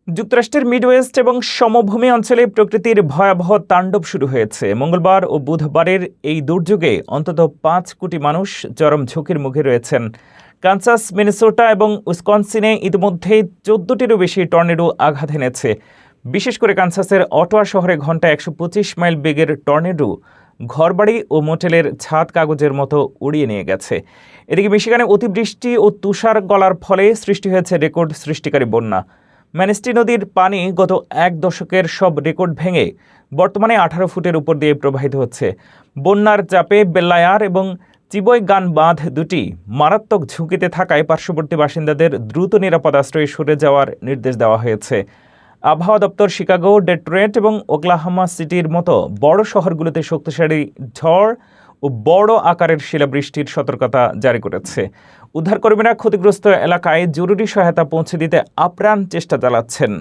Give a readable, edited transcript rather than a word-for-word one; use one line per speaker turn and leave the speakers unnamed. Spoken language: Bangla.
যুক্তরাষ্ট্রের মিডওয়েস্ট এবং সমভূমি অঞ্চলে প্রকৃতির ভয়াবহ তাণ্ডব শুরু হয়েছে। মঙ্গলবার ও বুধবারের এই দুর্যোগে অন্তত ৫ কোটি মানুষ চরম ঝুঁকির মুখে রয়েছেন। কানসাস, মিনেসোটা এবং উইসকনসিনে ইতিমধ্যেই ১৪টিরও বেশি টর্নেডো আঘাত এনেছে। বিশেষ করে কানসাসের অটোয়া শহরে ঘন্টায় ১২৫ মাইল বেগের টর্নেডো ঘরবাড়ি ও মোটেলের ছাদ কাগজের মতো উড়িয়ে নিয়ে গেছে। এদিকে মিশিগানে অতিবৃষ্টি ও তুষার গলার ফলে সৃষ্টি হয়েছে রেকর্ড সৃষ্টিকারী বন্যা। ম্যানেস্টি নদীর পানি গত এক দশকের সব রেকর্ড ভেঙে বর্তমানে ১৮ ফুটের উপর দিয়ে প্রবাহিত হচ্ছে। বন্যার চাপে বেল্লায়ার এবং চিবয়গান বাঁধ দুটি মারাত্মক ঝুঁকিতে থাকায় পার্শ্ববর্তী বাসিন্দাদের দ্রুত নিরাপদ আশ্রয়ে সরে যাওয়ার নির্দেশ দেওয়া হয়েছে। আবহাওয়া দপ্তর শিকাগো, ডেট্রয়েট এবং ওকলাহোমা সিটির মতো বড় শহরগুলোতে শক্তিশালী ঝড় ও বড় আকারের শিলাবৃষ্টির সতর্কতা জারি করেছে। উদ্ধারকর্মীরা ক্ষতিগ্রস্ত এলাকায় জরুরি সহায়তা পৌঁছে দিতে আপ্রাণ চেষ্টা চালাচ্ছেন।